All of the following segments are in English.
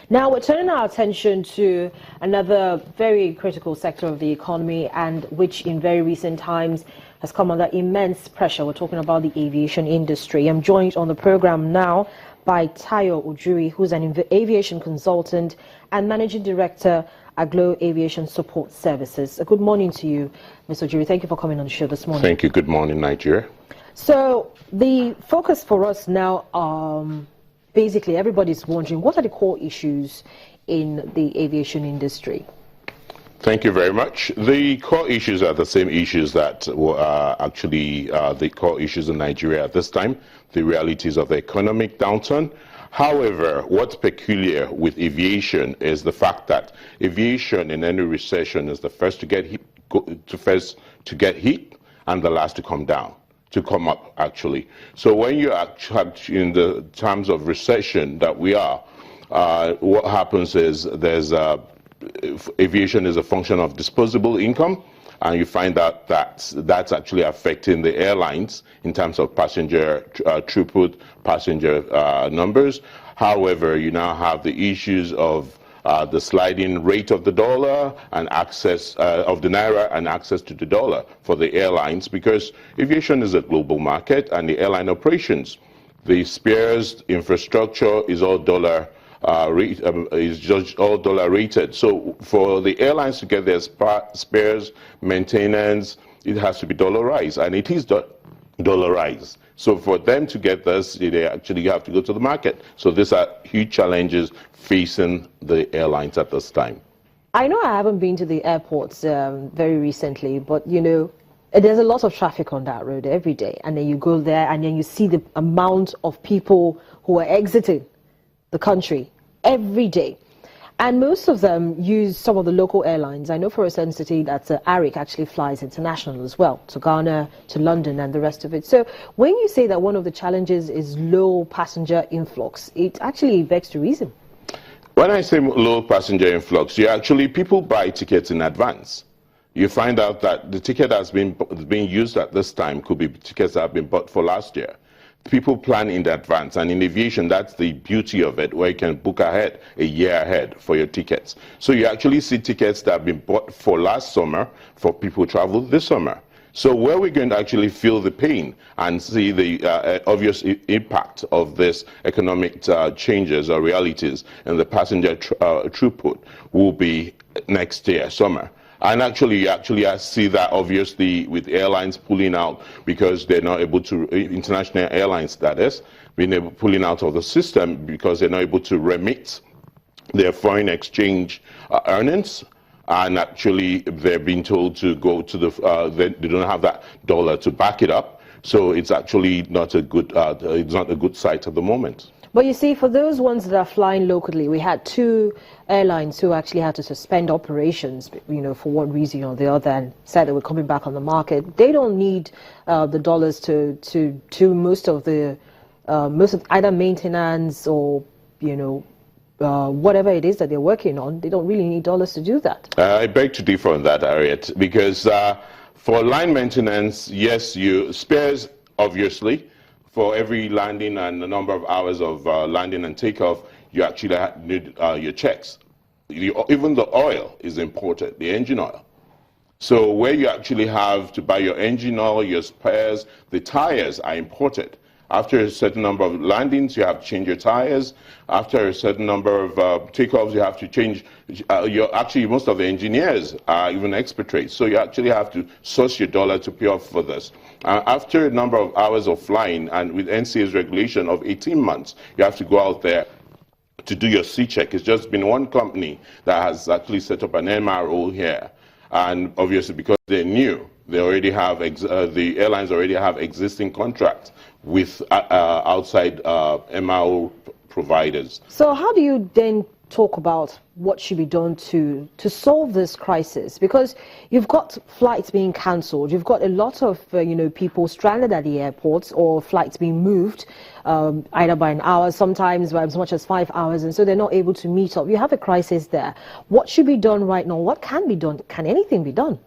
Now we're turning our attention to another very critical sector of the economy, and which in very recent times has come under immense pressure. We're talking about the aviation industry. I'm joined on the program now by Tayo Ojuri, who's an aviation consultant and managing director at Glow Aviation Support Services. Good morning to you, Mr. Ojuri. Thank you for coming on the show this morning. Thank you. Good morning, Nigeria. So the focus for us now, basically everybody's wondering, what are the core issues in the aviation industry? Thank you very much. The core issues are the same issues that were actually the core issues in Nigeria at this time, the realities of the economic downturn. However, what's peculiar with aviation is the fact that aviation in any recession is the first to get hit, and the last to come down. To come up, actually. So when you actually, in the terms of recession that we are, what happens is aviation is a function of disposable income, and you find out that that's actually affecting the airlines in terms of passenger throughput, passenger numbers. However, you now have the issues of the sliding rate of the dollar and access of the naira and access to the dollar for the airlines, because aviation is a global market and the airline operations, the spares infrastructure is all dollar rated. So for the airlines to get their spares maintenance, it has to be dollarized, and it is dollarized. So for them to get this, they actually have to go to the market. So these are huge challenges facing the airlines at this time. I know I haven't been to the airports very recently, but you know, there's a lot of traffic on that road every day. And then you go there and then you see the amount of people who are exiting the country every day. And most of them use some of the local airlines. I know for a certain city that Arik actually flies international as well, to Ghana, to London and the rest of it. So when you say that one of the challenges is low passenger influx, it actually begs to reason. When I say low passenger influx, people buy tickets in advance. You find out that the ticket that's being used at this time could be tickets that have been bought for last year. People plan in advance, and in aviation, that's the beauty of it, where you can book ahead, a year ahead for your tickets. So you actually see tickets that have been bought for last summer for people who travel this summer. So where we're going to actually feel the pain and see the obvious impact of this economic changes or realities in the passenger throughput will be next year, summer. And actually, I see that obviously with airlines pulling out because they're not able to, international airlines that is, pulling out of the system because they're not able to remit their foreign exchange earnings. And actually, they're being told to go to they don't have that dollar to back it up. So it's actually not a good, it's not a good sight at the moment. But you see, for those ones that are flying locally, we had 2 airlines who actually had to suspend operations, you know, for one reason or the other, and said they were coming back on the market. They don't need the dollars to most of either maintenance or, you know, whatever it is that they're working on. They don't really need dollars to do that. I beg to differ on that, Harriet, because for line maintenance, yes, you spares, obviously. For every landing and the number of hours of landing and takeoff, you actually need your checks. Even the oil is imported, the engine oil. So where you actually have to buy your engine oil, your spares, the tires are imported. After a certain number of landings, you have to change your tires. After a certain number of takeoffs, you have to change. Most of the engineers are even expatriates, so you actually have to source your dollar to pay off for this. After a number of hours of flying, and with NCA's regulation of 18 months, you have to go out there to do your C-check. It's just been one company that has actually set up an MRO here, and obviously because they're new, they already have the airlines already have existing contracts with outside MRO providers. So how do you then talk about what should be done to solve this crisis? Because you've got flights being cancelled, you've got a lot of people stranded at the airports, or flights being moved either by an hour, sometimes by as much as 5 hours, and so they're not able to meet up. You have a crisis there. What should be done right now? What can be done? Can anything be done?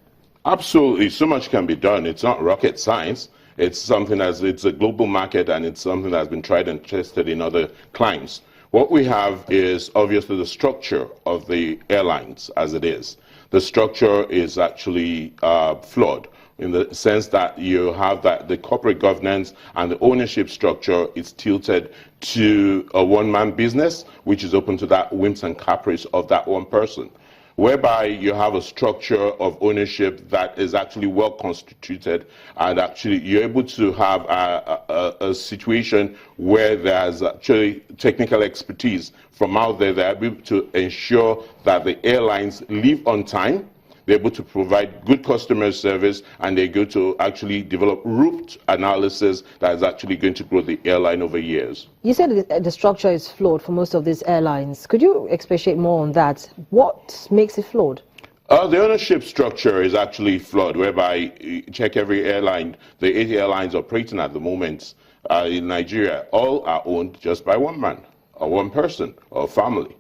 Absolutely, so much can be done. It's not rocket science. It's something it's a global market, and it's something that's been tried and tested in other climes. What we have is obviously the structure of the airlines as it is. The structure is actually flawed in the sense that you have that the corporate governance and the ownership structure is tilted to a one-man business, which is open to that whims and caprice of that one person, whereby you have a structure of ownership that is actually well constituted, and actually you're able to have a situation where there's actually technical expertise from out there that are able to ensure that the airlines leave on time, they're able to provide good customer service, and they're going to actually develop route analysis that is actually going to grow the airline over years. You said the structure is flawed for most of these airlines. Could you expatiate more on that? What makes it flawed? The ownership structure is actually flawed, whereby you check every airline, the 80 airlines operating at the moment in Nigeria, all are owned just by one man, or one person, or family.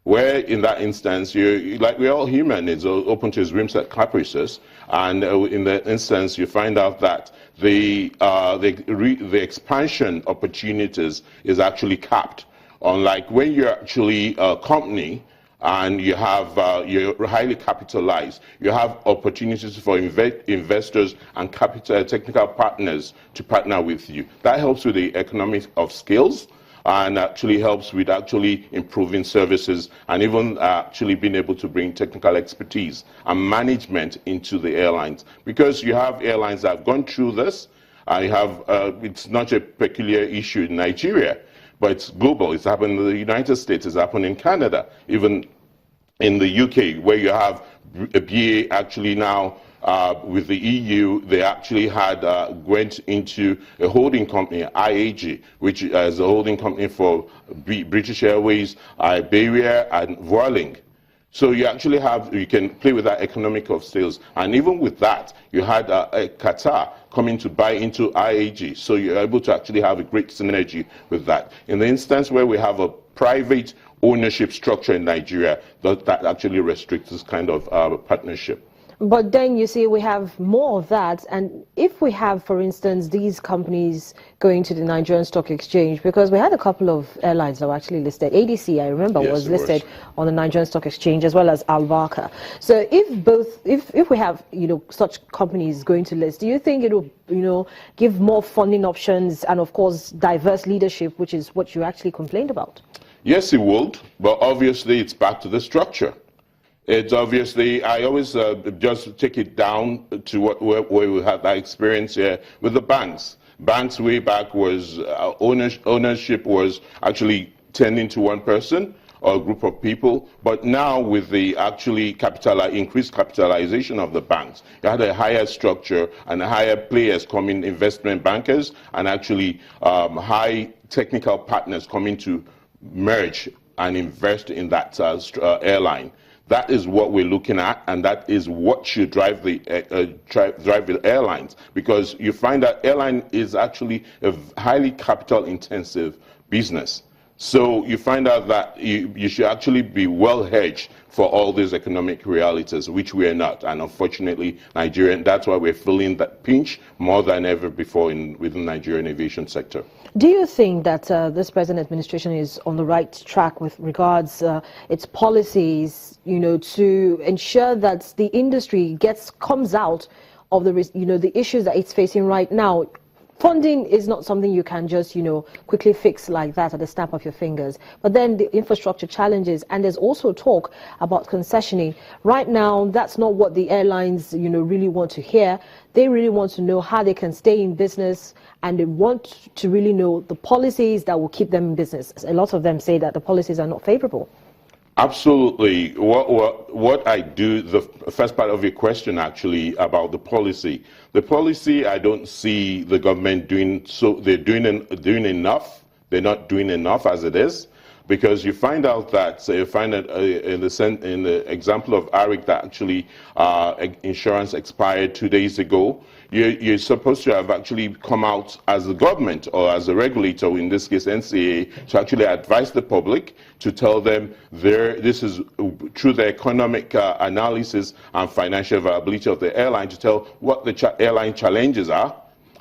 Where in that instance, like we're all human, it's open to his whims and caprices, and in that instance, you find out that the expansion opportunities is actually capped. Unlike when you're actually a company and you have you're highly capitalized, you have opportunities for investors and technical partners to partner with you. That helps with the economics of skills, and actually helps with actually improving services, and even actually being able to bring technical expertise and management into the airlines. Because you have airlines that have gone through this, you have, it's not a peculiar issue in Nigeria, but it's global. It's happened in the United States, it's happened in Canada, even in the UK, where you have a BA actually now with the EU, they actually had went into a holding company, IAG, which is a holding company for British Airways, Iberia, and Vueling. So you actually have, you can play with that economic of sales. And even with that, you had Qatar coming to buy into IAG. So you're able to actually have a great synergy with that. In the instance where we have a private ownership structure in Nigeria, that actually restricts this kind of partnership. But then you see we have more of that, and if we have, for instance, these companies going to the Nigerian Stock Exchange, because we had a couple of airlines that were actually listed. ADC, I remember, yes, was listed on the Nigerian Stock Exchange, as well as Albarca. So if we have, you know, such companies going to list, do you think it will, you know, give more funding options and, of course, diverse leadership, which is what you actually complained about? Yes, it would, but obviously it's back to the structure. It's obviously, I always just take it down to where we had that experience here with the banks. Banks way back was, ownership was actually tending to one person or a group of people, but now with the actually increased capitalization of the banks, you had a higher structure and higher players coming, investment bankers, and actually high technical partners coming to merge and invest in that airline. That is what we're looking at, and that is what should drive the airlines, because you find that airline is actually a highly capital-intensive business. So you find out that you should actually be well hedged for all these economic realities, which we are not. And unfortunately, that's why we're feeling that pinch more than ever before within the Nigerian aviation sector. Do you think that this present administration is on the right track with regards its policies, you know, to ensure that the industry comes out of the issues that it's facing right now? Funding is not something you can just, you know, quickly fix like that at the snap of your fingers. But then the infrastructure challenges, and there's also talk about concessioning. Right now, that's not what the airlines, you know, really want to hear. They really want to know how they can stay in business, and they want to really know the policies that will keep them in business. A lot of them say that the policies are not favorable. Absolutely. What I do, the first part of your question actually about the policy. The policy, I don't see the government doing, so they're doing enough. They're not doing enough as it is, because you find out that, so you find that in the example of ARIC that actually insurance expired 2 days ago, you're supposed to have actually come out as a government or as a regulator, in this case NCA, to actually advise the public, to tell them this is through the economic analysis and financial viability of the airline, to tell what the airline challenges are,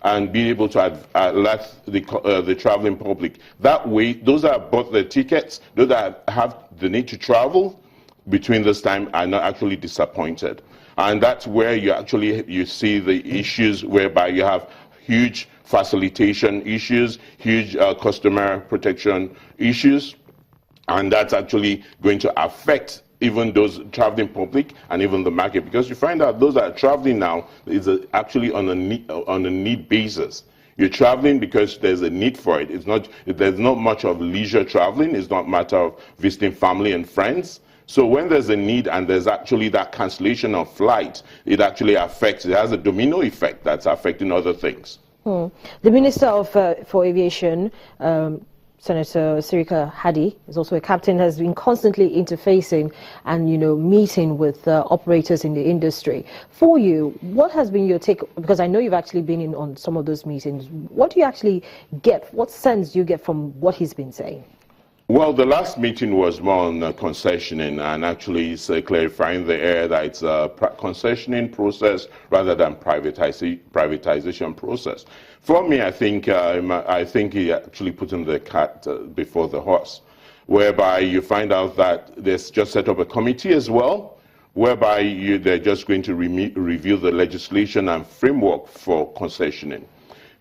and being able to alert the traveling public. That way, those that bought the tickets, those that have the need to travel between this time are not actually disappointed. And that's where you see the issues whereby you have huge facilitation issues, huge customer protection issues, and that's actually going to affect even those traveling public and even the market, because you find out those that are traveling now is actually on a need basis. You're traveling because there's a need for it. There's not much of leisure traveling. It's not a matter of visiting family and friends. So when there's a need and there's actually that cancellation of flight, it actually affects, it has a domino effect that's affecting other things. The Minister for Aviation, Senator Sirika Hadi, is also a captain, has been constantly interfacing and, meeting with operators in the industry. For you, what has been your take? Because I know you've actually been in on some of those meetings. What do you actually get? What sense do you get from what he's been saying? Well, the last meeting was more on concessioning, and actually it's clarifying the air that it's a concessioning process rather than privatization process. For me, I think he actually put in the cat before the horse, whereby you find out that there's just set up a committee as well, whereby they're just going to review the legislation and framework for concessioning.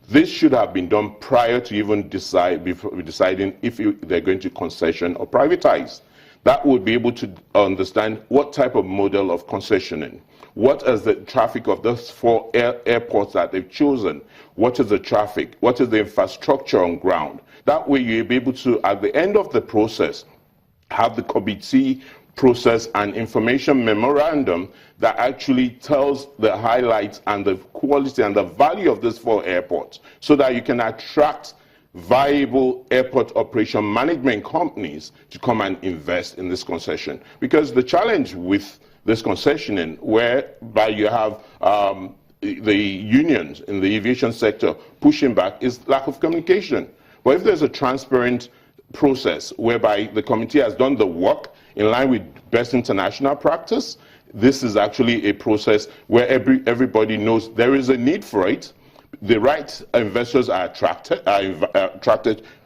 This should have been done prior to even deciding if they're going to concession or privatize. That would be able to understand what type of model of concessioning. What is the traffic of those 4 airports that they've chosen? What is the traffic? What is the infrastructure on ground? That way you'll be able to, at the end of the process, have the committee process an information memorandum that actually tells the highlights and the quality and the value of these 4 airports, so that you can attract viable airport operation management companies to come and invest in this concession. Because the challenge with this concessioning, whereby you have the unions in the aviation sector pushing back, is lack of communication. But if there's a transparent process whereby the committee has done the work in line with best international practice, this is actually a process where everybody knows there is a need for it. The right investors are attracted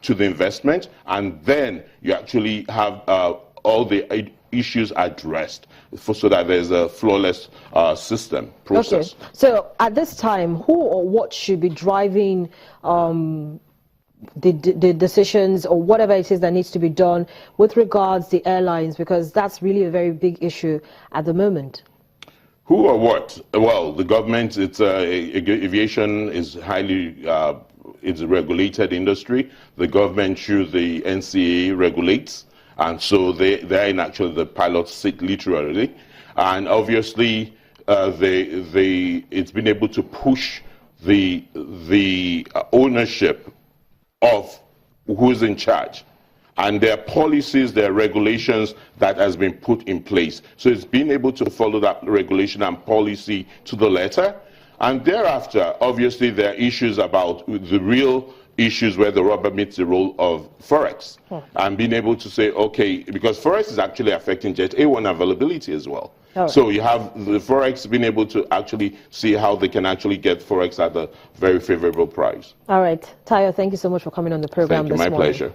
to the investment, and then you actually have all the issues addressed so that there's a flawless system process. Okay. So at this time, who or what should be driving the decisions or whatever it is that needs to be done with regards to the airlines, because that's really a very big issue at the moment? Who or what? Well, the government, aviation is highly, it's a regulated industry. The government through the NCAA regulates, and so they're in actually the pilot seat literally. And obviously, it's been able to push the ownership of who's in charge, and their policies, their regulations that has been put in place. So it's been able to follow that regulation and policy to the letter. And thereafter, obviously, there are issues about the real issues where the rubber meets the road of Forex. And being able to say, okay, because Forex is actually affecting Jet A1 availability as well. Right. So you have the Forex being able to actually see how they can actually get Forex at a very favorable price. All right. Tayo, thank you so much for coming on the program this morning. Thank you, my pleasure.